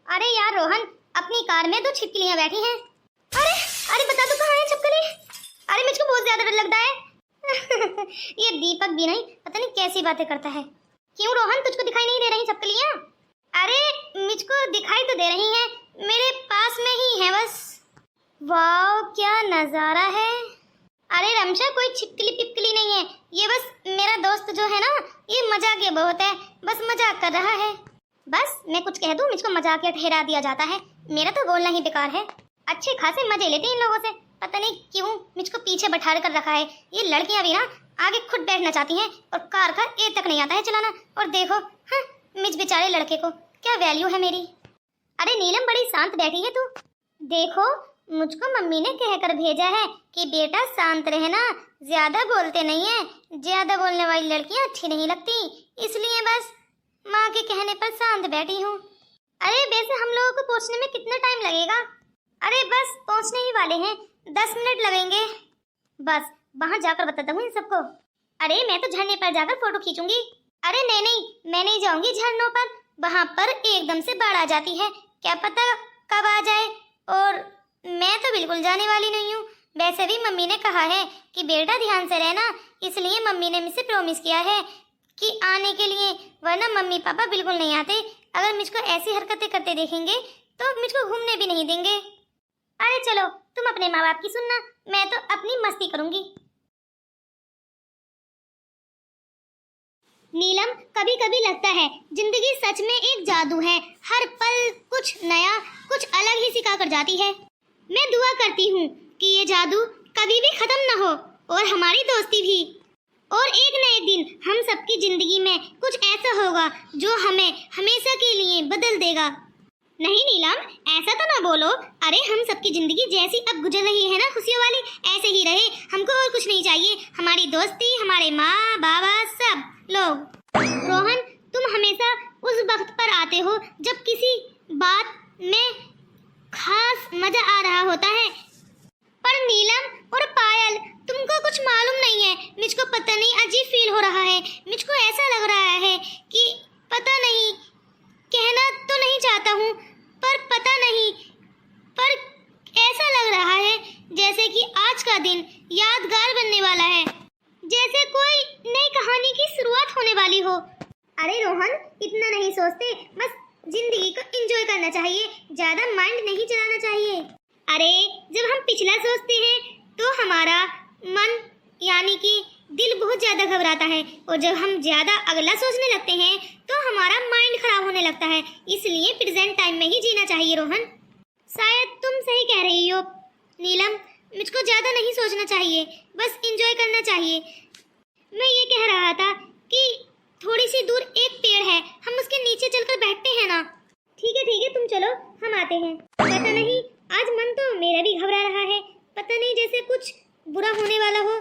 अरे यार रोहन, अपनी कार में 2 छिपकलियां बैठी हैं। अरे अरे बता दो कहाँ है छिपकली? अरे मुझको बहुत ज्यादा डर लगता है। ये दीपक भी नहीं, पता नहीं कैसी बातें करता है। क्यों रोहन, तुझको दिखाई नहीं दे रही छिपकलियां? अरे मुझको दिखाई तो दे रही हैं, मेरे पास में ही है बस। वाह क्या नजारा है। अरे रमशा, कोई छिपकली पिपकली नहीं है, ये बस मेरा दोस्त जो है ना, ये मजाकिया बहुत है, बस मजाक कर रहा है। बस मैं कुछ कह दूं, मुझको मजाकिया ठहरा दिया जाता है। मेरा तो बोलना ही बेकार है। अच्छे खासे मजे लेते हैं इन लोगों से, पता नहीं क्यों मुझको पीछे बैठा कर रखा है। ये लड़कियां भी ना आगे खुद बैठना चाहती हैं और कार का ए तक नहीं आता है चलाना। और देखो हाँ, मुझ बेचारे लड़के को क्या वैल्यू है मेरी। अरे नीलम, बड़ी शांत बैठी है तू। देखो मुझको मम्मी ने कहकर भेजा है कि बेटा शांत रहना, ज्यादा बोलते नहीं है, ज्यादा बोलने वाली लड़कियां अच्छी नहीं लगती, इसलिए बस माँ के कहने पर शांत बैठी हूँ। अरे वैसे हम लोगों को पहुँचने में कितना टाइम लगेगा? अरे बस पहुँचने ही वाले हैं, 10 मिनट लगेंगे। बस वहाँ जाकर बताता हूँ इन सबको। अरे मैं तो झरने पर जाकर फोटो खींचूंगी। अरे नहीं नहीं, मैं नहीं जाऊंगी झरनों पर, वहाँ पर एकदम से बाढ़ आ जाती है, क्या पता कब आ जाए, और मैं तो बिल्कुल जाने वाली नहीं हूँ। वैसे भी मम्मी ने कहा है कि बेटा ध्यान से रहना, इसलिए मम्मी ने मुझसे प्रॉमिस किया है कि आने के लिए, वरना मम्मी पापा बिल्कुल नहीं आते। अगर मुझको ऐसी हरकतें करते देखेंगे तो मुझको घूमने भी नहीं देंगे। अरे चलो तुम अपने माँ बाप की सुनना, मैं तो अपनी मस्ती करूंगी। नीलम, कभी कभी लगता है जिंदगी सच में एक जादू है, हर पल कुछ नया, कुछ अलग ही सिखा कर जाती है। मैं दुआ करती हूँ कि ये जादू कभी भी खत्म न हो, और हमारी दोस्ती भी। और एक न एक दिन हम सबकी जिंदगी में कुछ ऐसा होगा जो हमें हमेशा के लिए बदल देगा। नहीं नीलम, ऐसा तो ना बोलो। अरे हम सबकी जिंदगी जैसी अब गुजर रही है ना खुशियों वाली, ऐसे ही रहे, हमको और कुछ नहीं चाहिए। हमारी दोस्ती, हमारे माँ बाबा सब लोग। रोहन, तुम हमेशा उस वक्त पर आते हो जब किसी बात में खास मजा आ रहा होता है। पर नीलम और पायल, तुमको कुछ मालूम नहीं है, मुझको पता नहीं अजीब फील हो रहा है। मुझको ऐसा लग रहा है कि पता नहीं, कहना तो नहीं चाहता हूँ पर पता नहीं, पर ऐसा लग रहा है जैसे कि आज का दिन यादगार बनने वाला है, जैसे कोई नई कहानी की शुरुआत होने वाली हो। अरे रोहन, इतना नहीं सोचते, बस जिंदगी को एंजॉय करना चाहिए, ज्यादा माइंड नहीं चलाना चाहिए। अरे जब हम पिछला सोचते हैं तो हमारा मन यानी कि दिल बहुत ज्यादा घबराता है, और जब हम ज्यादा अगला सोचने लगते हैं तो हमारा माइंड खराब होने लगता है। इसलिए प्रेजेंट टाइम में ही जीना चाहिए रोहन। शायद तुम सही कह रही हो नीलम, मुझको ज्यादा नहीं सोचना चाहिए, बस एंजॉय करना चाहिए। मैं ये कह रहा था कि थोड़ी सी दूर एक पेड़ है, हम उसके नीचे चलकर बैठते हैं ना। ठीक है तुम चलो, हम आते हैं। पता नहीं आज मन तो मेरा भी घबरा रहा है, पता नहीं जैसे कुछ बुरा होने वाला हो।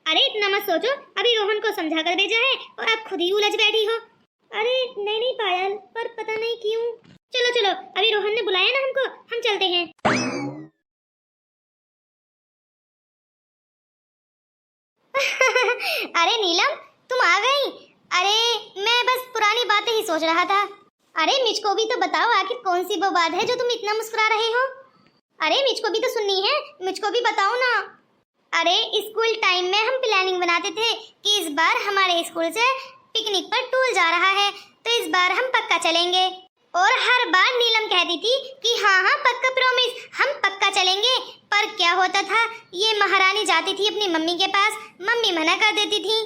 अरे इतना मत सोचो, अभी रोहन को समझा कर भेजा है और आप खुद ही उलझ बैठी हो। अरे नहीं पायल, पर पता नहीं क्यों। चलो अभी रोहन ने बुलाया ना हमको, हम चलते हैं। अरे नीलम, तुम आ गई। अरे मैं बस पुरानी बातें ही सोच रहा था। अरे मुझको भी तो बताओ, आखिर कौन सी वो बात है जो तुम इतना मुस्कुरा रहे हो? अरे मुझको भी तो सुननी है, मुझको भी बताओ ना। अरे स्कूल टाइम में हम प्लानिंग बनाते थे कि इस बार हमारे स्कूल से पिकनिक पर टूर जा रहा है, तो इस बार हम पक्का चलेंगे। और हर बार नीलम कहती थी कि हाँ पक्का प्रॉमिस, हम पक्का चलेंगे। पर क्या होता था, ये महारानी जाती थी अपनी मम्मी के पास, मम्मी मना कर देती थी,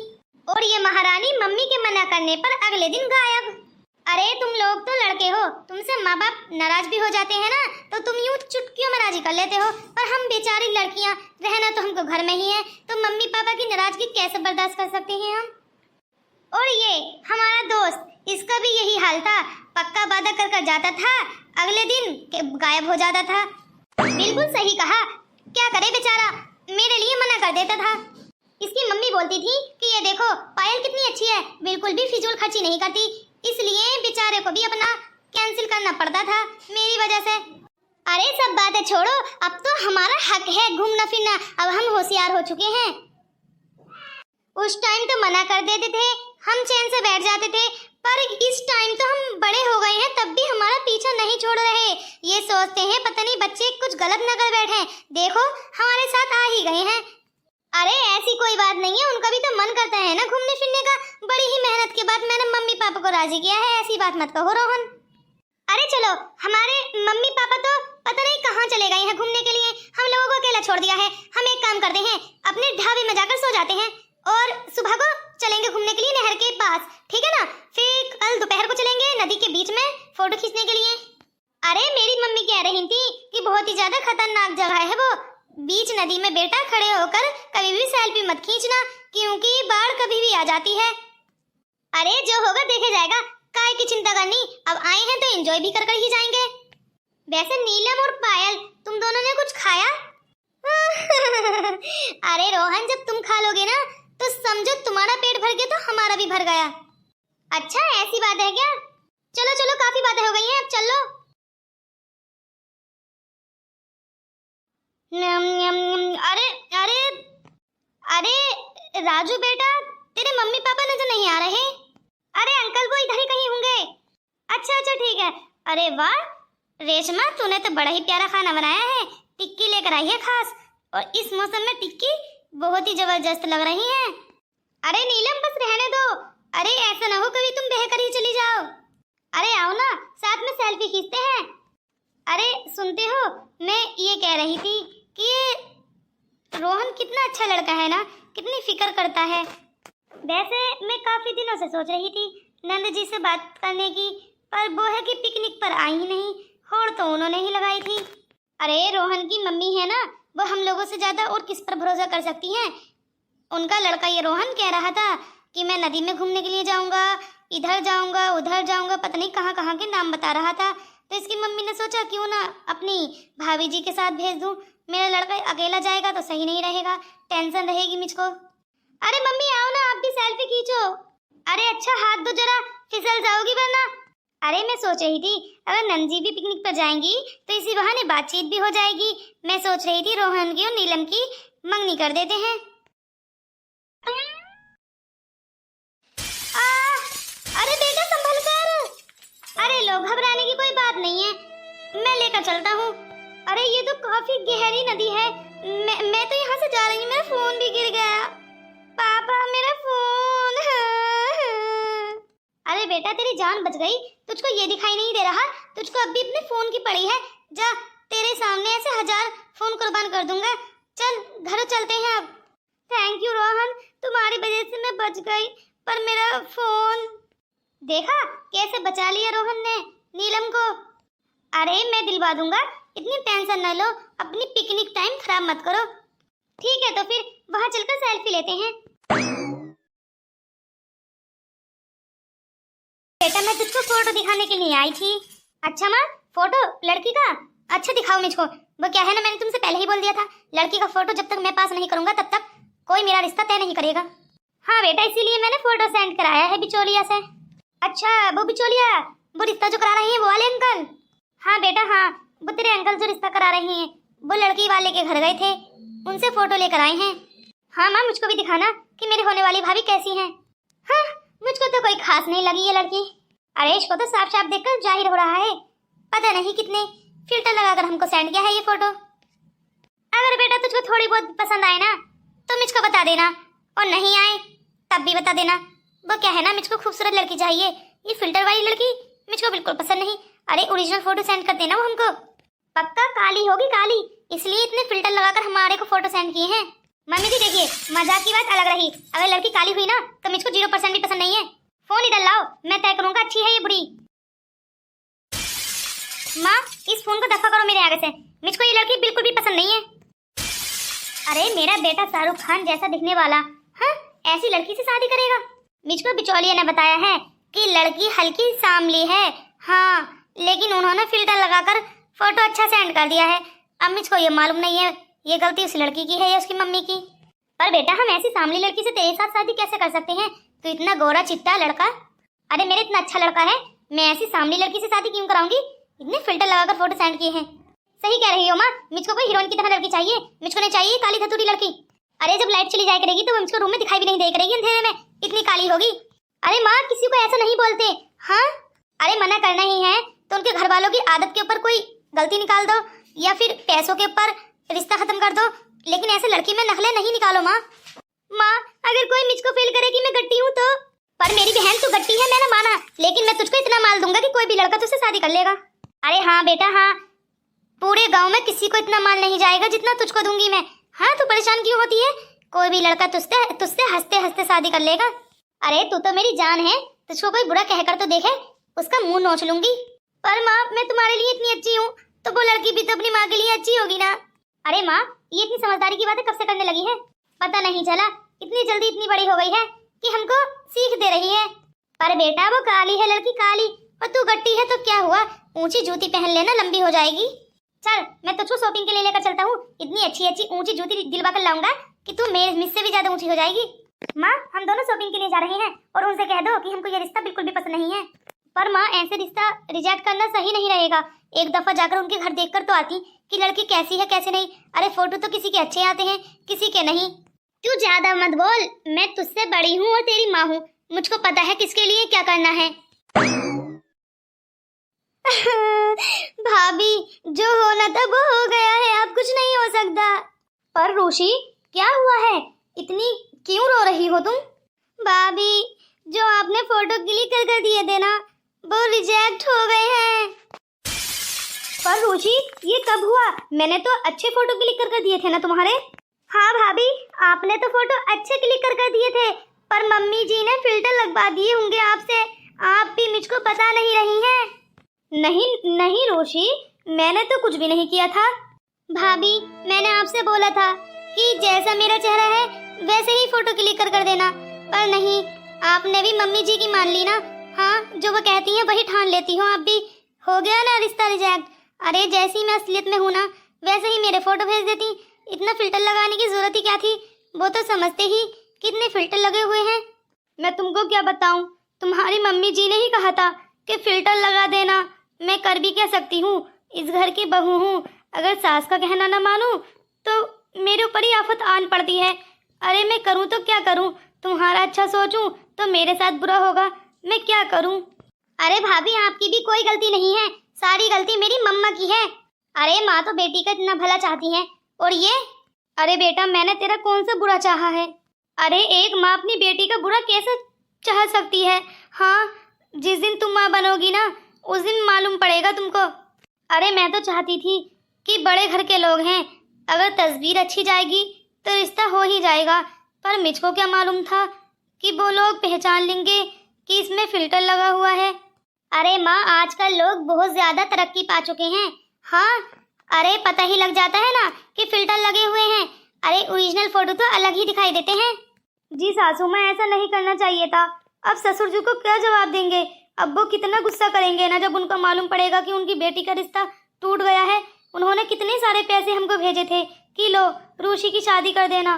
और ये महारानी मम्मी के मना करने पर अगले दिन गायब। अरे तुम लोग तो लड़के हो, तुमसे माँ बाप नाराज भी हो जाते हैं ना, तो तुम यूं चुटकियों में राजी कर लेते हो, पर हम बेचारी लड़कियां, रहना तो हमको घर में ही है, तो मम्मी पापा की नाराजगी कैसे बर्दाश्त कर सकते हैं हम? और ये हमारा दोस्त, इसका भी यही हाल था, पक्का वादा कर कर जाता था, अगले दिन गायब हो जाता था। बिल्कुल सही कहा, क्या करे बेचारा, मेरे लिए मना कर देता था। इसकी मम्मी बोलती थी कि ये देखो पायल कितनी अच्छी है, बिल्कुल भी फिजूल खर्ची नहीं करती, इसलिए बेचारे को भी अपना कैंसिल करना पड़ता था मेरी वजह से। अरे सब बातें छोड़ो, अब तो हमारा हक है घूमना फिरना, अब हम होशियार हो चुके हैं। उस टाइम तो मना कर देते थे, हम चैन से बैठ जाते थे, पर इस टाइम तो हम बड़े हो गए हैं, तब भी हमारा पीछा नहीं छोड़ रहे। ये सोचते हैं पता नहीं बच्चे कुछ गलत न कर बैठे, देखो हमारे साथ आ ही गए हैं। अरे ऐसी कोई बात नहीं है, उनका भी तो मन करता है ना घूमने फिरने का। बड़ी ही मेहनत के बाद मैंने मम्मी पापा को राजी किया है, ऐसी बात मत कहो रोहन। अरे चलो, हमारे मम्मी पापा तो पता नहीं कहाँ चले गए हैं घूमने के लिए, हम लोगों को अकेला छोड़ दिया है। हम एक काम करते हैं, अपने ढाबे में जाकर सो जाते हैं और सुबह को चलेंगे घूमने के लिए नहर के पास, ठीक है ना? फिर कल दोपहर को चलेंगे नदी के बीच में फोटो खींचने के लिए। अरे मेरी मम्मी कह रही थी कि बहुत ही ज्यादा खतरनाक जगह है वो, बीच नदी में बेटा खड़े होकर कभी भी सेल्फी मत खींचना, क्योंकि बाढ़ कभी भी आ जाती है। अरे जो होगा देखा जाएगा, काय की चिंता करनी, अब आए हैं तो एंजॉय भी कर ही जाएंगे। वैसे नीलम और पायल, तुम दोनों ने कुछ खाया? अरे रोहन, जब तुम खा लोगे ना तो समझो तुम्हारा पेट भर गया तो हमारा भी भर गया। अच्छा ऐसी बात है क्या? चलो चलो, काफी बातें हो गई हैं, अब चलो। अरे अरे अरे राजू बेटा, तेरे मम्मी पापा ने तो नहीं आ रहे? अरे अंकल वो इधर ही कहीं होंगे। अच्छा अच्छा ठीक है। अरे वाह रेशमा, तूने तो बड़ा ही प्यारा खाना बनाया है, टिक्की लेकर आई है खास, और इस मौसम में टिक्की बहुत ही जबरदस्त लग रही है। अरे नीलम बस रहने दो, अरे ऐसा ना हो कभी तुम बहकर ही चली जाओ। अरे आओ ना, साथ में सेल्फी खींचते हैं। अरे सुनते हो, मैं ये कह रही थी कि रोहन कितना अच्छा लड़का है ना, कितनी फिक्र करता है। वैसे मैं काफी दिनों से सोच रही थी नंद जी से बात करने की, पर वो है कि पिकनिक पर आई ही नहीं, होड़ तो उन्होंने ही लगाई थी। अरे रोहन की मम्मी है ना, वो हम लोगों से ज्यादा और किस पर भरोसा कर सकती हैं। उनका लड़का ये रोहन कह रहा था कि मैं नदी में घूमने के लिए जाऊंगा, इधर जाऊंगा उधर जाऊंगा, पता नहीं कहाँ कहाँ के नाम बता रहा था। तो इसकी मम्मी ने सोचा क्यों ना अपनी भाभी जी के साथ भेज दूं, मेरा लड़का अकेला जाएगा तो सही नहीं रहेगा, टेंशन रहेगी मुझको। अरे मम्मी आओ ना, आप भी सेल्फी खींचो। अरे अच्छा हाथ दो जरा, फिसल जाओगी वरना। अरे मैं सोच रही थी अगर नंजी भी पिकनिक पर जाएंगी तो इसी बहाने बातचीत भी हो जाएगी। मैं सोच रही थी रोहन की और नीलम की मंगनी कर देते हैं। अरे बेटा संभल कर। अरे लो, घबराने की कोई बात नहीं है, मैं लेकर चलता हूँ। अरे ये तो काफी गहरी नदी है, मैं तो यहाँ से जा रही हूँ, मेरा फोन भी गिर गया। पापा मेरा फोन। अरे बेटा तेरी जान बच गई, तुझको ये दिखाई नहीं दे रहा? तुझको अब भी अपने फोन की पड़ी है, जा तेरे सामने ऐसे 1000 फोन कुर्बान कर दूंगा। चल घर चलते हैं अब। थैंक यू रोहन, तुम्हारी वजह से मैं बच गई, पर मेरा फोन देखा कैसे बचा लिया रोहन ने नीलम को। अरे मैं दिलवा दूंगा, इतनी टेंशन न लो, अपनी पिकनिक टाइम खराब मत करो। ठीक है तो फिर वहां चलकर सेल्फी लेते हैं। बेटा मैं तुझको फोटो दिखाने के लिए आई थी। अच्छा माँ, फोटो लड़की का? अच्छा दिखाओ मुझको। वो क्या है ना, मैंने तुमसे पहले ही बोल दिया था, लड़की का फोटो जब तक मैं पास नहीं करूंगा तब तक कोई मेरा रिश्ता तय नहीं करेगा। हाँ बेटा, इसीलिए मैंने फोटो सेंड कराया है बिचौलिया से। अच्छा वो बिचौलिया, वो रिश्ता जो करा रही है वो वाले अंकल? हाँ बेटा हाँ, वो तेरे अंकल जो रिश्ता करा रहे हैं, वो लड़की वाले के घर गए थे, उनसे फोटो लेकर आए हैं। हाँ माँ, मुझको भी दिखाना कि मेरी होने वाली भाभी कैसी है। हाँ मुझको तो कोई खास नहीं लगी ये लड़की। अरे इसको तो साफ साफ देखकर जाहिर हो रहा है, पता नहीं कितने फिल्टर लगाकर हमको सेंड किया है ये फोटो। अगर बेटा तुझको थोड़ी बहुत पसंद आए ना तो मुझको बता देना, और नहीं आए तब भी बता देना। वो क्या है ना, मुझको खूबसूरत लड़की चाहिए, ये फिल्टर वाली लड़की मुझको बिल्कुल पसंद नहीं। अरे ओरिजिनल फोटो सेंड कर देना वो हमको। पक्का काली होगी काली, इसलिए इतने फिल्टर लगाकर हमारे को फोटो सेंड किए हैं। मम्मी जी देखिए, मजाक की बात अलग रही, अगर लड़की काली हुई ना तो मुझको 0% भी पसंद नहीं है। फोन इधर लाओ, मैं तय करूंगा अच्छी है ये बुरी। माँ इस फोन को दफा करो मेरे आगे से, मुझको ये लड़की बिल्कुल भी पसंद नहीं है। अरे मेरा बेटा शाहरुख खान जैसा दिखने वाला, हाँ ऐसी लड़की से शादी करेगा? मुझको बिचौलिया ने बताया है कि लड़की हल्की सांवली है, हाँ लेकिन उन्होंने फिल्टर लगाकर फोटो अच्छा सेंड कर दिया है। अब मुझको ये मालूम नहीं है ये गलती उस लड़की की है या उसकी मम्मी की। पर बेटा हम ऐसी सांवली लड़की से तेरे साथ शादी कैसे कर सकते हैं, तो इतना गोरा चिट्टा लड़का। अरे मेरे इतना अच्छा लड़का है, मैं ऐसी सांवली लड़की से शादी क्यों कराऊंगी? इतने फिल्टर लगाकर फोटो सेंड किए हैं। सही कह रही हो माँ, मुझको कोई हीरोइन की तरह लड़की चाहिए, मुझको नहीं चाहिए काली धतूरी लड़की। अरे जब लाइट चली जाया करेगी तो मुझको रूम में दिखाई भी नहीं दे करेगी अंधेरे में, इतनी काली होगी। अरे माँ, किसी को ऐसा नहीं बोलते। हाँ, अरे मना करना ही है तो उनके घर वालों की आदत के ऊपर कोई गलती निकाल दो या फिर पैसों के ऊपर रिश्ता खत्म कर दो, लेकिन ऐसे लड़की में नखले नहीं निकालो माँ। माँ, अगर कोई मुझको फील करे कि मैं गट्टी हूँ तो, पर मेरी बहन तू गट्टी है मैंने माना, लेकिन मैं तुझको इतना माल दूंगा कि कोई भी लड़का तुझसे शादी कर लेगा। अरे हाँ बेटा हाँ, पूरे गांव में किसी को इतना माल नहीं जाएगा जितना तुझको दूंगी मैं। हाँ, तू परेशान क्यों होती है? कोई भी लड़का तुझसे तुझसे हंसते हंसते शादी कर लेगा। अरे तू तो मेरी जान है, तुझको कोई बुरा कहकर तो देखे, उसका मुंह नोच लूंगी। पर माँ, मैं तुम्हारे लिए इतनी अच्छी हूँ तो वो लड़की भी तो अपनी माँ के लिए अच्छी होगी ना। अरे माँ, ये इतनी समझदारी की बातें कब से करने लगी है? पता नहीं चला इतनी जल्दी इतनी बड़ी हो गई है कि हमको सीख दे रही है। पर बेटा वो काली है लड़की, काली, और तू गट्टी है तो क्या हुआ, ऊंची जूती पहन लेना, लंबी हो जाएगी। चल मैं तुझको शॉपिंग के लिए लेकर चलता हूँ, इतनी अच्छी अच्छी ऊंची जूती दिलवा कर लाऊंगा कि तू मेरे मुझसे भी ज्यादा ऊंची हो जाएगी। माँ, हम दोनों शॉपिंग के लिए जा रहे हैं और उनसे कह दो कि हमको ये रिश्ता बिल्कुल भी पसंद नहीं है। पर माँ, ऐसे रिश्ता रिजेक्ट करना सही नहीं रहेगा। एक दफा जाकर उनके घर देखकर तो आती कि लड़की कैसी है कैसे नहीं। अरे फोटो तो किसी के अच्छे आते हैं किसी के नहीं। तू ज्यादा मत बोल, मैं तुझसे बड़ी हूँ और तेरी माँ हूँ, मुझको पता है किसके लिए क्या करना है। भाभी, जो होना था वो हो गया है, अब कुछ नहीं हो सकता। पर रोशी, क्या हुआ है, इतनी क्यों रो रही हो तुम? भाभी, जो आपने फोटो क्लिक कर दिए थे ना, वो रिजेक्ट हो गए हैं। पर रोशी, ये कब हुआ? मैंने तो अच्छे फोटो क्लिक कर दिए थे ना तुम्हारे। हाँ भाभी, आपने तो फोटो अच्छे क्लिक कर दिए थे, पर मम्मी जी ने फिल्टर लगवा दिए होंगे आपसे, आप भी मुझको बता नहीं रही हैं। नहीं नहीं रोशी, मैंने तो कुछ भी नहीं किया था। भाभी, मैंने आपसे बोला था कि जैसा मेरा चेहरा है वैसे ही फोटो क्लिक कर देना, पर नहीं, आपने भी मम्मी जी की मान ली ना। हाँ, जो वो कहती हैं वही ठान लेती हो आप भी। हो गया ना रिश्ता रिजेक्ट। अरे जैसी मैं असलियत में हूँ ना वैसे ही मेरे फोटो भेज देती, इतना फिल्टर लगाने की जरूरत ही क्या थी? वो तो समझते ही कितने फिल्टर लगे हुए हैं। मैं तुमको क्या बताऊं, तुम्हारी मम्मी जी ने ही कहा था कि फिल्टर लगा देना। मैं कर भी क्या सकती हूँ, इस घर की बहू हूँ, अगर सास का कहना ना मानूं तो मेरे ऊपर ही आफत आन पड़ती है। अरे मैं करूँ तो क्या करूँ, तुम्हारा अच्छा सोचूं तो मेरे साथ बुरा होगा, मैं क्या करूँ? अरे भाभी, आपकी भी कोई गलती नहीं है, सारी गलती मेरी मम्मा की है। अरे माँ तो बेटी का इतना भला चाहती है, और ये? अरे बेटा, मैंने तेरा कौन सा बुरा चाहा है? अरे एक माँ अपनी बेटी का बुरा कैसे चाह सकती है? हाँ, जिस दिन तुम माँ बनोगी ना उस दिन मालूम पड़ेगा तुमको। अरे मैं तो चाहती थी कि बड़े घर के लोग हैं, अगर तस्वीर अच्छी जाएगी तो रिश्ता हो ही जाएगा, पर मुझको क्या मालूम था कि वो लोग पहचान लेंगे कि इसमें फिल्टर लगा हुआ है। अरे माँ, आजकल लोग बहुत ज्यादा तरक्की पा चुके हैं। हाँ, अरे पता ही लग जाता है ना कि फिल्टर लगे हुए हैं। अरे ओरिजिनल फोटो तो अलग ही दिखाई देते हैं। जी सासू माँ, ऐसा नहीं करना चाहिए था। अब ससुर जी को क्या जवाब देंगे? अब वो कितना गुस्सा करेंगे ना जब उनको मालूम पड़ेगा कि उनकी बेटी का रिश्ता टूट गया है। उन्होंने कितने सारे पैसे हमको भेजे थे कि लो रूशी की शादी कर देना।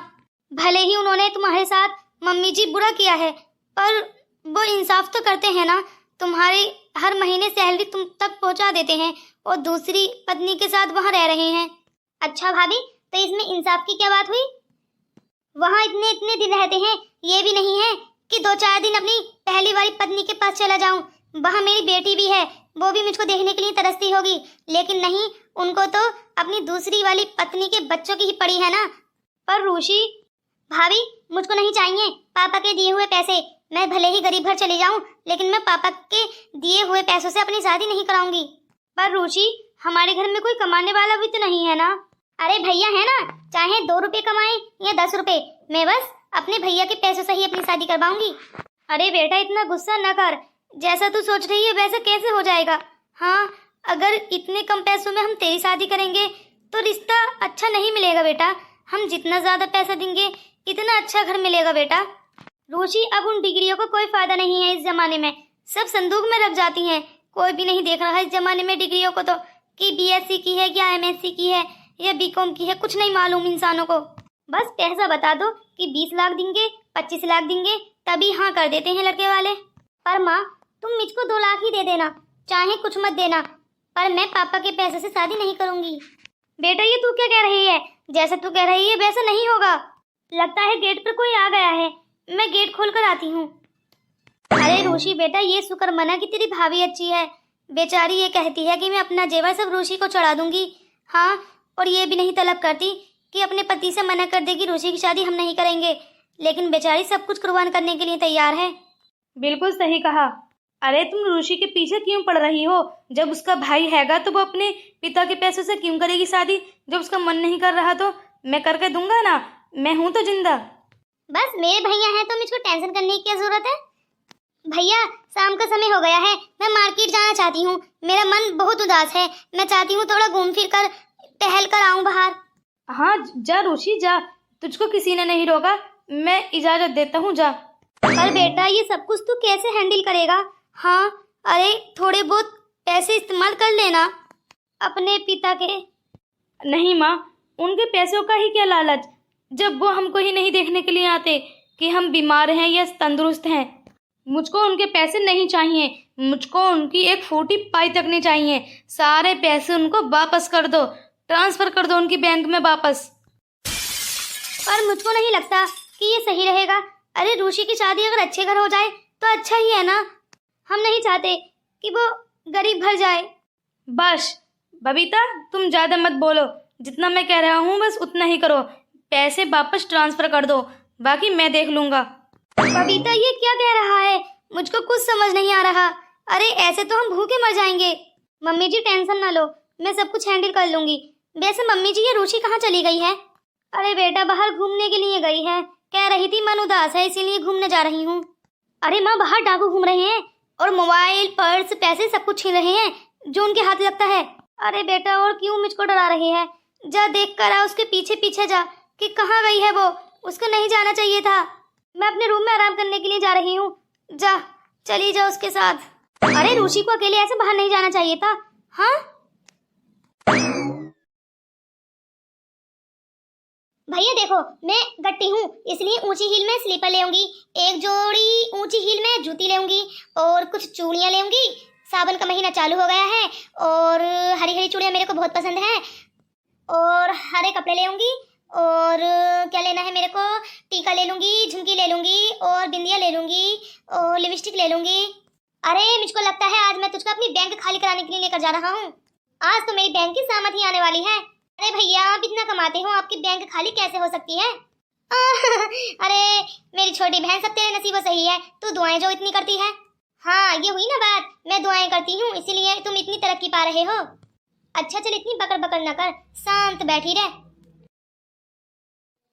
भले ही उन्होंने तुम्हारे साथ मम्मी जी बुरा किया है, पर वो इंसाफ तो करते हैं ना। तुम्हारी हर महीने सैलरी तुम तक पहुंचा देते हैं और दूसरी पत्नी के साथ वहाँ रह रहे हैं। अच्छा भाभी, तो इसमें इंसाफ की क्या बात हुई? वहाँ इतने इतने दिन रहते हैं, ये भी नहीं है कि 2-4 दिन अपनी पहली वाली पत्नी के पास चला जाऊं। वहाँ मेरी बेटी भी है, वो भी मुझको देखने के लिए तरसती होगी, लेकिन नहीं, उनको तो अपनी दूसरी वाली पत्नी के बच्चों की ही पड़ी है ना। पर रूशी भाभी, मुझको नहीं चाहिए पापा के दिए हुए पैसे। मैं भले ही गरीब घर चली जाऊं, लेकिन मैं पापा के दिए हुए पैसों से अपनी शादी नहीं कराऊंगी। पर रूशी, हमारे घर में कोई कमाने वाला भी तो नहीं है ना। अरे भैया है ना, चाहे 2 रुपए कमाए या 10 रुपए, मैं बस अपने भैया के पैसों से ही अपनी शादी करवाऊंगी। अरे बेटा, इतना गुस्सा न कर, जैसा तू सोच रही है वैसा कैसे हो जाएगा। हाँ, अगर इतने कम पैसों में हम तेरी शादी करेंगे तो रिश्ता अच्छा नहीं मिलेगा बेटा। हम जितना ज्यादा पैसा देंगे इतना अच्छा घर मिलेगा बेटा। रूशी, अब उन डिग्रियों का कोई फायदा नहीं है इस जमाने में, सब संदूक में रख जाती हैं। कोई भी नहीं देख रहा है इस जमाने में डिग्रियों को, तो कि बीएससी की है या एमएससी की है या बीकॉम की है, कुछ नहीं मालूम इंसानों को। बस पैसा बता दो कि 20 लाख देंगे, 25 लाख देंगे, तभी हाँ कर देते हैं लड़के वाले। पर माँ, तुम मुझको 2 लाख ही दे देना, चाहे कुछ मत देना, पर मैं पापा के पैसे से शादी नहीं करूंगी। बेटा, ये तू क्या कह रही है? जैसा तू कह रही है वैसा नहीं होगा। लगता है गेट पर कोई आ गया है, मैं गेट खोल कर आती हूँ। अरे रोशी बेटा, ये शुक्र मना कि तेरी भाभी अच्छी है। बेचारी ये कहती है कि मैं अपना जेवर सब रोशी को चढ़ा दूंगी। हाँ, और ये भी नहीं तलब करती कि अपने पति से मना कर देगी रोशी की शादी हम नहीं करेंगे, लेकिन बेचारी सब कुछ कुर्बान करने के लिए तैयार है। बिल्कुल सही कहा। अरे तुम रोशी के पीछे क्यों पड़ रही हो? जब उसका भाई हैगा तो वो अपने पिता के पैसों से क्यों करेगी शादी? जब उसका मन नहीं कर रहा तो मैं करके दूंगा ना, मैं हूं तो जिंदा। बस मेरे भैया हैं तो मुझको टेंशन करने की क्या जरूरत है। भैया शाम का समय हो गया है, मैं मार्केट जाना चाहती हूँ। मेरा मन बहुत उदास है, मैं चाहती हूँ थोड़ा घूम फिर कर टहल कर आऊँ बाहर। हाँ जा रोशी जा, तुझको किसी ने नहीं रोका, मैं इजाजत देता हूँ, जा। पर बेटा ये सब कुछ तू कैसे हैंडल करेगा? हाँ, अरे थोड़े बहुत पैसे इस्तेमाल कर लेना अपने पिता के। नहीं माँ, उनके पैसों का ही क्या लालच, जब वो हमको ही नहीं देखने के लिए आते कि हम बीमार हैं या तंदुरुस्त हैं। मुझको उनके पैसे नहीं चाहिए, मुझको उनकी एक फूटी पाई तक नहीं चाहिए। सारे पैसे उनको वापस कर दो, ट्रांसफर कर दो उनकी बैंक में वापस। पर मुझको नहीं लगता कि ये सही रहेगा। अरे रोशी की शादी अगर अच्छे घर हो जाए तो अच्छा ही है ना। हम नहीं चाहते कि वो गरीब घर जाए। बस बबीता, तुम ज्यादा मत बोलो, जितना मैं कह रहा हूँ बस उतना ही करो। पैसे वापस ट्रांसफर कर दो, बाकी मैं देख लूंगा। बबीता ये क्या कह रहा है? मुझको कुछ समझ नहीं आ रहा। अरे ऐसे तो हम भूखे मर जाएंगे। मम्मी जी टेंशन ना लो, मैं सब कुछ हैंडल कर लूंगी। वैसे मम्मी जी ये रोशी कहाँ चली गई है? अरे बेटा बाहर घूमने के लिए गई है, कह रही थी मन उदास है इसीलिए घूमने जा रही हूँ। अरे माँ, बाहर डाकू घूम रहे हैं और मोबाइल पर्स पैसे सब कुछ छीन रहे हैं जो उनके हाथ लगता है। अरे बेटा और क्यों मुझको डरा रही है? जा देख कर आ, उसके पीछे पीछे जा कि कहाँ गई है वो। उसको नहीं जाना चाहिए था। मैं अपने रूम में आराम करने के लिए जा रही हूँ, जा चली जा उसके साथ। अरे रोशी को अकेले ऐसे बाहर नहीं जाना चाहिए था। हाँ भैया देखो, मैं गट्टी हूँ इसलिए ऊंची हील में स्लीपर लेऊंगी, एक जोड़ी ऊंची हील में जूती लेऊंगी और कुछ चूड़ियाँ लेऊंगी। सावन का महीना चालू हो गया है और हरी हरी चूड़ियाँ मेरे को बहुत पसंद है। और हरे कपड़े लेऊंगी और क्या लेना है मेरे को, टीका ले लूंगी, झुमकी ले लूंगी और बिंदिया ले लूंगी और लिपस्टिक ले लूंगी। अरे मुझको लगता है आज मैं तुझको अपनी बैंक खाली कराने के लिए लेकर जा रहा हूँ। आज तो मेरी बैंक की सामत ही आने वाली है। अरे भैया आप इतना कमाते हो, आपकी बैंक खाली कैसे हो सकती है? अरे मेरी छोटी बहन, सब तेरे नसीबों से ही है, तू दुआएं जो इतनी करती है। हाँ ये हुई ना बात, मैं दुआएं करती हूँ इसीलिए तुम इतनी तरक्की पा रहे हो। अच्छा चल इतनी बकर बकर न कर, शांत बैठी रह।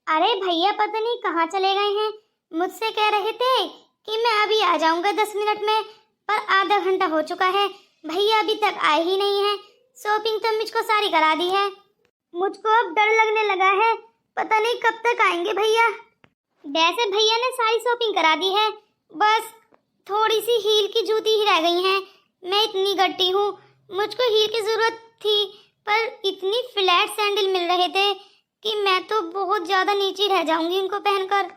अरे भैया पता नहीं कहाँ चले गए हैं। मुझसे कह रहे थे कि मैं अभी आ जाऊंगा 10 मिनट में, पर आधा घंटा हो चुका है, भैया अभी तक आए ही नहीं है। शॉपिंग तो मुझको सारी करा दी है। मुझको अब डर लगने लगा है, पता नहीं कब तक आएंगे भैया। वैसे भैया ने सारी शॉपिंग करा दी है, बस थोड़ी सी हील की जूती ही रह गई हैं। मैं इतनी गट्टी हूँ, मुझको हील की जरूरत थी पर इतनी फ्लैट सैंडल मिल रहे थे कि मैं तो बहुत ज्यादा नीचे रह जाऊंगी इनको पहनकर।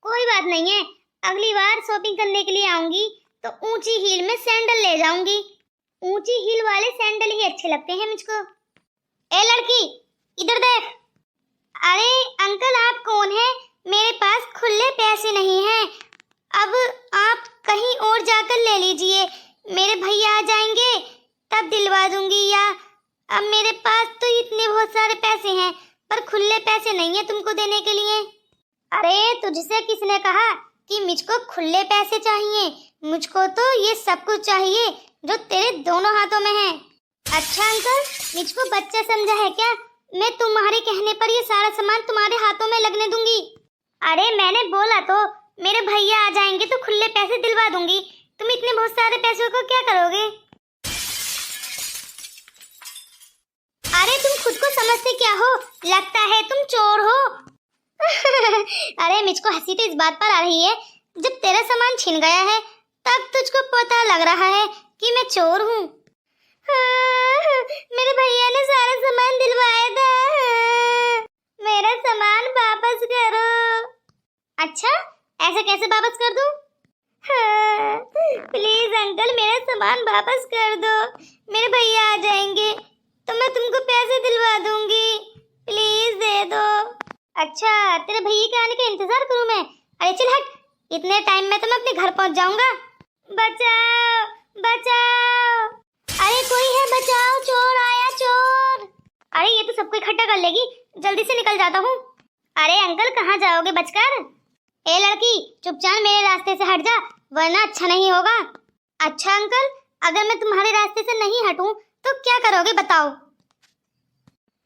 कोई बात नहीं है, अगली बार शॉपिंग करने के लिए आऊंगी तो ऊंची हील में सैंडल ले जाऊंगी। ऊंची हील वाले सैंडल ही अच्छे लगते हैं मुझको। ए लड़की इधर देख। अरे अंकल आप कौन है? मेरे पास खुले पैसे नहीं हैं, अब आप कहीं और जाकर ले लीजिए, मेरे भैया आ जाएंगे तब दिलवा दूंगी। या अब मेरे पास तो इतने बहुत सारे पैसे हैं पर खुले पैसे नहीं है तुमको देने के लिए। अरे तुझसे किसने कहा कि मुझको खुले पैसे चाहिए? मुझको तो ये सब कुछ चाहिए जो तेरे दोनों हाथों में है। अच्छा अंकल, मुझको बच्चा समझा है क्या? मैं तुम्हारे कहने पर ये सारा सामान तुम्हारे हाथों में लगने दूंगी। अरे मैंने बोला तो मेरे भैया आ जाएंगे तो खुले पैसे दिलवा दूंगी। तुम इतने बहुत सारे पैसों को क्या करोगे? अरे तुम खुद को समझते क्या हो? लगता है तुम चोर हो। अरे मुझको हंसी तो इस बात पर आ रही है, जब तेरा सामान छिन गया है तब तुझको पता लग रहा है कि मैं चोर हूँ। मेरे भैया ने सारा सामान दिलवाया था, मेरा सामान वापस करो। अच्छा ऐसे कैसे वापस कर दूं? प्लीज अंकल मेरा सामान वापस कर दो, मेरे भैया आ जाएंगे तो मैं तुमको पैसे दिलवा दूंगी, प्लीज दे दो। अच्छा तेरे भैया के आने का इंतजार करूं मैं? अरे चल हट, इतने टाइम में तो मैं अपने घर पहुंच जाऊंगा। बचाओ बचाओ, अरे कोई है, बचाओ, चोर आया, चोर। अरे ये तो सबको इकट्ठा कर लेगी, जल्दी से निकल जाता हूँ। अरे अंकल कहाँ जाओगे बचकर? ए लड़की, चुपचाप मेरे रास्ते से हट जा, वरना अच्छा नहीं होगा। अच्छा अंकल, अगर मैं तुम्हारे रास्ते से नहीं हटूं तो क्या करोगे बताओ?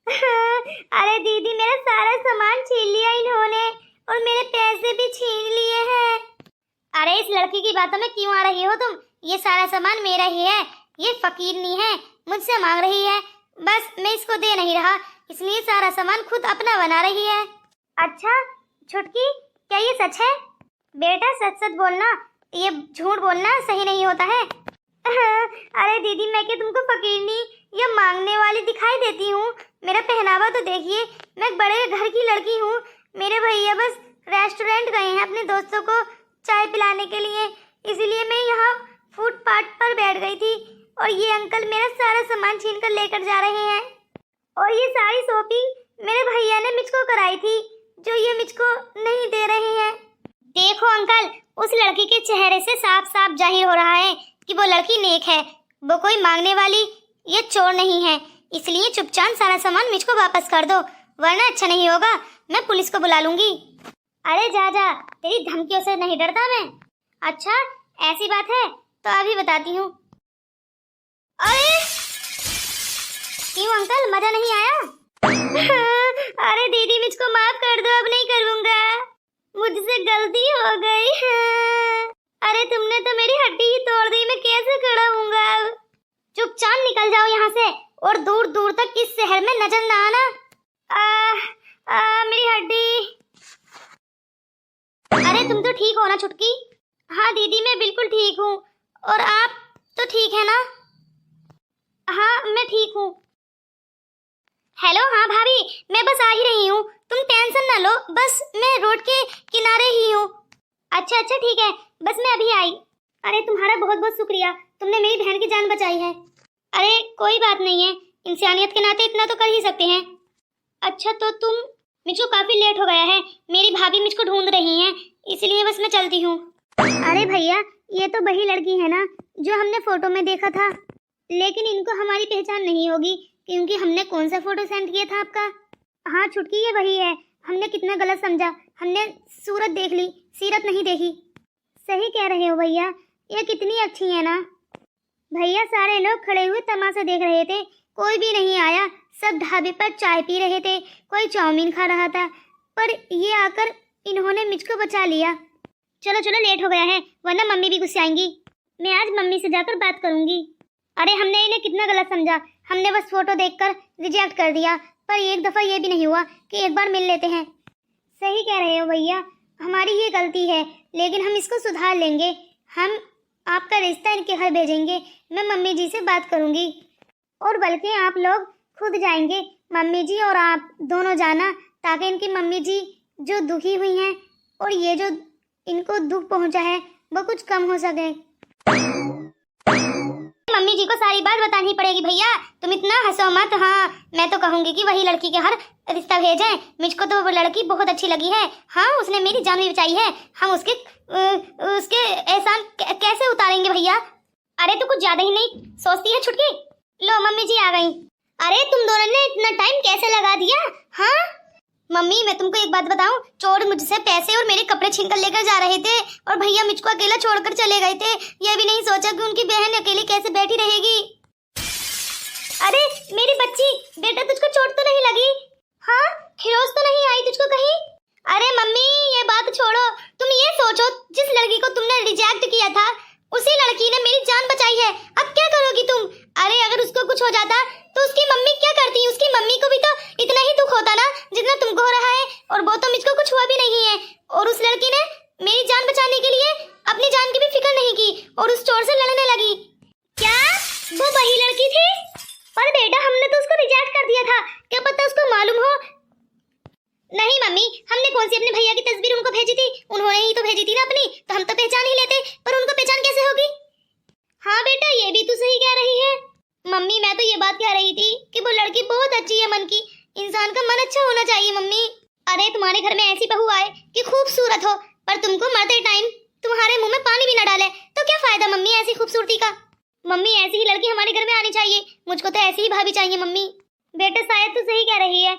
अरे दीदी, मेरा सारा सामान छीन लिया इन्होंने और मेरे पैसे भी छीन लिए हैं। अरे इस लड़की की बातों में क्यों आ रही हो तुम? ये सारा सामान मेरा ही है, ये फकीरनी है, मुझसे मांग रही है, बस मैं इसको दे नहीं रहा, इसलिए सारा सामान खुद अपना बना रही है। अच्छा छुटकी, क्या ये सच है? बेटा सच सच बोलना, ये झूठ बोलना सही नहीं होता है। अरे दीदी, मैं क्या तुमको फकीरनी या मांगने वाली दिखाई देती हूँ? मेरा पहनावा तो देखिए, मैं बड़े घर की लड़की हूँ। मेरे भैया बस रेस्टोरेंट गए हैं अपने दोस्तों को चाय पिलाने के लिए, इसीलिए मैं यहाँ फुटपाथ पर बैठ गई थी और ये अंकल मेरा सारा सामान छीन कर लेकर जा रहे हैं। और ये सारी शॉपिंग मेरे भैया ने मुझको कराई थी, जो ये मुझको नहीं दे रहे हैं। देखो अंकल, उस लड़की के चेहरे से साफ साफ जाहिर हो रहा है कि वो लड़की नेक है, वो कोई मांगने वाली ये चोर नहीं है। इसलिए चुपचाप सारा सामान मुझको वापस कर दो, वरना अच्छा नहीं होगा, मैं पुलिस को बुला लूंगी। अरे जा जा, तेरी धमकियों से नहीं डरता मैं। अच्छा ऐसी बात है तो अभी बताती हूँ। अरे क्यों अंकल, मजा नहीं आया? अरे दीदी, मुझको माफ कर दो, अब नहीं करूँगा, मुझसे गलती हो गई। अरे तुमने तो मेरी हड्डी ही तोड़ दी, मैं कैसे खड़ा हूँगा अब? चुपचाप निकल जाओ यहाँ से और दूर दूर तक इस शहर में नजर ना आना। मेरी हड्डी। अरे तुम तो ठीक हो ना छुटकी? हाँ दीदी, मैं बिल्कुल ठीक हूँ, और आप तो ठीक है ना? हाँ मैं ठीक हूँ। हेलो, हाँ भाभी, मैं बस आ ही रही हूँ, तुम टेंशन ना लो, बस मैं रोड के किनारे ही हूँ। अच्छा अच्छा ठीक है, बस मैं अभी आई। अरे तुम्हारा बहुत बहुत शुक्रिया, तुमने मेरी बहन की जान बचाई है। अरे कोई बात नहीं है, इंसानियत के नाते इतना तो कर ही सकते हैं। अच्छा तो तुम, मुझको काफी लेट हो गया है, मेरी भाभी मुझको ढूंढ रही हैं, इसलिए बस मैं चलती हूँ। अरे भैया, ये तो वही लड़की है ना जो हमने फोटो में देखा था, लेकिन इनको हमारी पहचान नहीं होगी क्योंकि हमने कौन सा फोटो सेंड किया था आपका? हाँ छुटकी, ये वही है, हमने कितना गलत समझा, हमने सूरत देख ली, सीरत नहीं देखी। सही कह रहे हो भैया, ये कितनी अच्छी है ना। भैया सारे लोग खड़े हुए तमाशा देख रहे थे, कोई भी नहीं आया, सब ढाबे पर चाय पी रहे थे, कोई चाउमीन खा रहा था, पर ये आकर इन्होंने मुझको बचा लिया। चलो चलो, लेट हो गया है, वरना मम्मी भी गुस्से आएंगी। मैं आज मम्मी से जाकर बात करूंगी। अरे हमने इन्हें कितना गलत समझा, हमने बस फोटो देखकर रिजेक्ट कर दिया, पर एक दफ़ा ये भी नहीं हुआ कि एक बार मिल लेते हैं। सही कह रहे हो भैया, हमारी ये गलती है, लेकिन हम इसको सुधार लेंगे। हम आपका रिश्ता इनके घर भेजेंगे, मैं मम्मी जी से बात करूंगी, और बल्कि आप लोग खुद जाएंगे, मम्मी जी और आप दोनों जाना, ताकि इनकी मम्मी जी जो दुखी हुई हैं और ये जो इनको दुख पहुंचा है वो कुछ कम हो सके। मम्मी जी को सारी बात बतानी पड़ेगी भैया, तुम इतना हंसो मत। हाँ मैं तो कहूंगी कि वही लड़की के हर रिश्ता भेजें, मुझको तो वो लड़की बहुत अच्छी लगी है। हाँ उसने मेरी जान भी बचाई है, हम उसके एहसान कैसे उतारेंगे भैया? अरे तू कुछ ज्यादा ही नहीं सोचती है छुटकी। लो मम्मी जी आ गई। अरे तुम दोनों ने इतना टाइम कैसे लगा दिया? हाँ मम्मी, मैं तुमको एक बात बताऊं, चोर मुझसे पैसे और मेरे कपड़े छीन कर लेकर जा रहे थे और भैया मुझको अकेला छोड़कर चले गए थे। ये भी नहीं सोचा कि उनकी बहन अकेली कैसे बैठी रहेगी। अरे मेरी बच्ची, बेटा तुझको चोट तो नहीं लगी? हाँ खरोच तो नहीं आई तुझको कहीं? अरे मम्मी ये बात छोड़ो, तुम ये सोचो, जिस लड़की को तुमने रिजेक्ट किया था उसी लड़की ने मेरी जान बचाई है, अब क्या करोगी तुम? अरे अगर उसको कुछ हो जाता तो उसकी मम्मी क्या करती? उसकी मम्मी को भी तो इतना ही दुख होता ना जितना तुमको हो रहा है, और वो तो मुझको कुछ हुआ भी नहीं है। और उस लड़की ने मेरी जान बचाने के लिए अपनी जान की भी फिक्र नहीं की और उस चोर से लड़ने लगी। क्या वो वही लड़की थी? पर बेटा हमने तो उसको रिजेक्ट कर दिया था, क्या पता उसको मालूम हो। नहीं मम्मी, हमने कौन सी अपने भैया की तस्वीर उनको भेजी थी? उन्होंने ही तो भेजी थी ना अपनी, तो हम तो पहचान ही लेते, पर उनको पहचान कैसे होगी? हाँ बेटा ये भी तू सही कह रही है। मम्मी मैं तो ये बात कह रही थी कि वो लड़की बहुत अच्छी है मन की, इंसान का मन अच्छा होना चाहिए मम्मी। अरे तुम्हारे घर में ऐसी बहू आए कि खूबसूरत हो पर तुमको मरते टाइम तुम्हारे मुंह में पानी भी न डाले तो क्या फायदा मम्मी ऐसी खूबसूरती का। मम्मी ऐसी ही लड़की हमारे घर में आनी चाहिए, मुझको तो ऐसी ही भाभी चाहिए मम्मी। बेटा शायद तू सही कह रही है,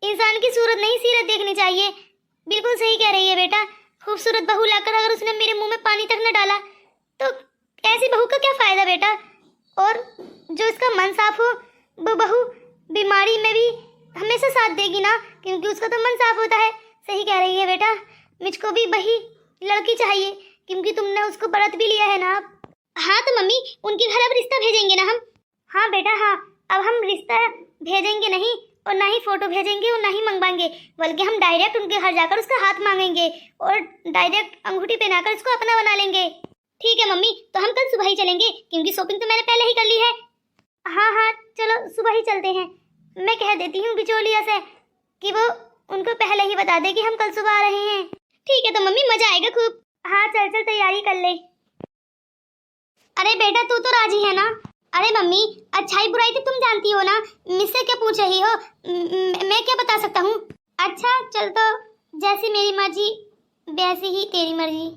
इंसान की सूरत नहीं सीरत देखनी चाहिए। बिल्कुल सही कह रही है बेटा। खूबसूरत बहू लाकर अगर उसने मेरे मुंह में पानी तक न डाला तो ऐसी बहू का क्या फायदा बेटा। और जो इसका मन साफ हो वो बहू बीमारी में भी हमेशा साथ देगी ना, क्योंकि उसका तो मन साफ होता है। सही कह रही है बेटा, मुझको भी वही लड़की चाहिए, क्योंकि तुमने उसको व्रत भी लिया है ना अब। हाँ तो मम्मी उनके घर अब रिश्ता भेजेंगे ना हम। हाँ बेटा हाँ, अब हम रिश्ता भेजेंगे नहीं और ना ही फोटो भेजेंगे और ना ही मंगवाएंगे, बल्कि हम डायरेक्ट उनके घर जाकर उसका हाथ मांगेंगे और डायरेक्ट अंगूठी पहनाकर उसको अपना बना लेंगे। ठीक है मम्मी, तो हम कल सुबह ही चलेंगे, क्योंकि शॉपिंग तो मैंने पहले ही कर ली है। हाँ हाँ चलो सुबह ही चलते हैं। मैं कह देती हूँ बिचौलिया से कि वो उनको पहले ही बता दे कि हम कल सुबह आ रहे हैं। ठीक है तो मम्मी मजा आएगा खूब। हाँ चल चल तैयारी कर ले। अरे बेटा तू तो राजी है ना। अरे मम्मी अच्छाई बुराई तो तुम जानती हो ना, मुझसे क्या पूछ रही हो, मैं क्या बता सकता हूँ। अच्छा चल तो जैसी मेरी मर्जी वैसी ही तेरी मर्जी।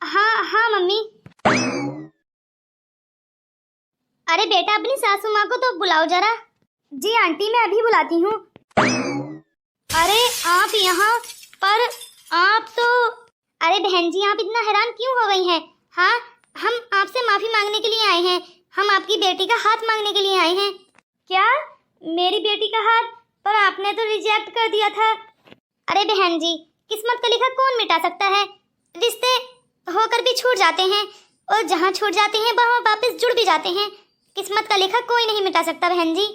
हाँ हाँ मम्मी। अरे बेटा अपनी सासू माँ को तो बुलाओ जरा। जी आंटी मैं अभी बुलाती हूँ। अरे आप यहाँ पर, आप तो, अरे बहन जी आप इतना हैरान क्यों हो गई हैं। हाँ हम आपसे माफी मांगने के लिए आए हैं, हम आपकी बेटी का हाथ मांगने के लिए आए हैं। क्या मेरी बेटी का हाथ? पर आपने तो रिजेक्ट कर दिया था। अरे बहन जी किस्मत का लिखा कौन मिटा सकता है, रिश्ते होकर भी छूट जाते हैं और जहाँ छूट जाते हैं वहाँ वापस जुड़ भी जाते हैं। किस्मत का लिखा कोई नहीं मिटा सकता बहन जी।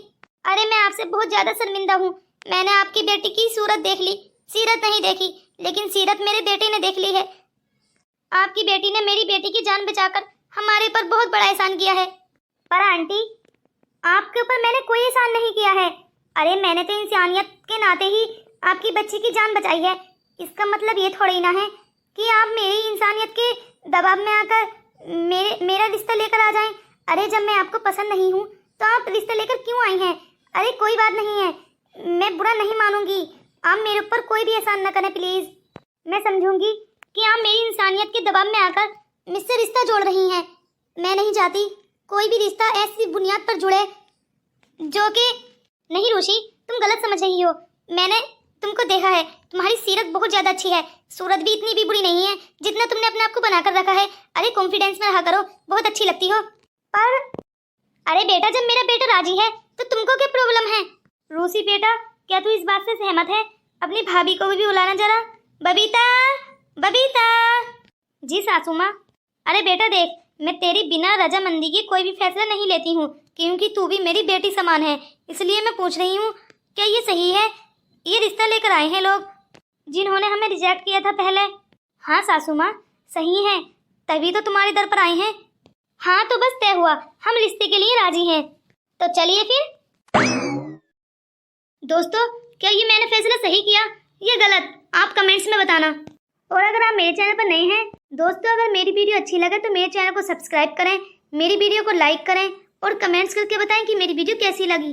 अरे मैं आपसे बहुत ज्यादा शर्मिंदा हूँ, मैंने आपकी बेटी की सूरत देख ली, सीरत नहीं देखी, लेकिन सीरत मेरे बेटे ने देख ली है। आपकी बेटी ने मेरी बेटी की जान बचाकर हमारे पर बहुत बड़ा एहसान किया है। पर आंटी आपके ऊपर मैंने कोई एहसान नहीं किया है। अरे मैंने तो इंसानियत के नाते ही आपकी बच्ची की जान बचाई है, इसका मतलब ये थोड़ी ना है कि आप मेरी इंसानियत के दबाव में आकर मेरा रिश्ता लेकर आ जाएं। अरे जब मैं आपको पसंद नहीं हूँ तो आप रिश्ता लेकर क्यों आई हैं। अरे कोई बात नहीं है, मैं बुरा नहीं मानूंगी, आप मेरे ऊपर कोई भी एहसान न करें प्लीज। मैं समझूंगी कि आप मेरी इंसानियत के दबाव में आकर मुझसे रिश्ता जोड़ रही हैं। मैं नहीं चाहती कोई भी रिश्ता ऐसी बुनियाद पर जुड़े जो कि, नहीं रोशी तुम गलत समझ रही हो, मैंने तुमको देखा है, तुम्हारी सीरत बहुत ज्यादा अच्छी है, सूरत भी इतनी भी बुरी नहीं है जितना तुमने अपने आप को बनाकर रखा है। अरे कॉन्फिडेंस में रहा करो, बहुत अच्छी लगती हो। पर अरे बेटा जब मेरा बेटा राजी है तो तुमको क्या प्रॉब्लम है। रोशी बेटा क्या तू इस बात से सहमत है? अपनी भाभी को भी बुलाना जरा। बबीता बबीता। जी सासू माँ। अरे बेटा देख मैं तेरी बिना रजामंदी के कोई भी फैसला नहीं लेती हूँ, क्योंकि तू भी मेरी बेटी समान है, इसलिए मैं पूछ रही हूँ क्या ये सही है। ये रिश्ता लेकर आए हैं लोग जिन्होंने हमें रिजेक्ट किया था पहले। हाँ सासू माँ सही है, तभी तो तुम्हारे दर पर आए हैं। हाँ तो बस तय हुआ, हम रिश्ते के लिए राजी हैं, तो चलिए फिर। दोस्तों क्या ये मैंने फैसला सही किया या गलत, आप कमेंट्स में बताना। और अगर आप मेरे चैनल पर नए हैं दोस्तों, अगर मेरी वीडियो अच्छी लगे तो मेरे चैनल को सब्सक्राइब करें, मेरी वीडियो को लाइक करें और कमेंट्स करके बताएं कि मेरी वीडियो कैसी लगी।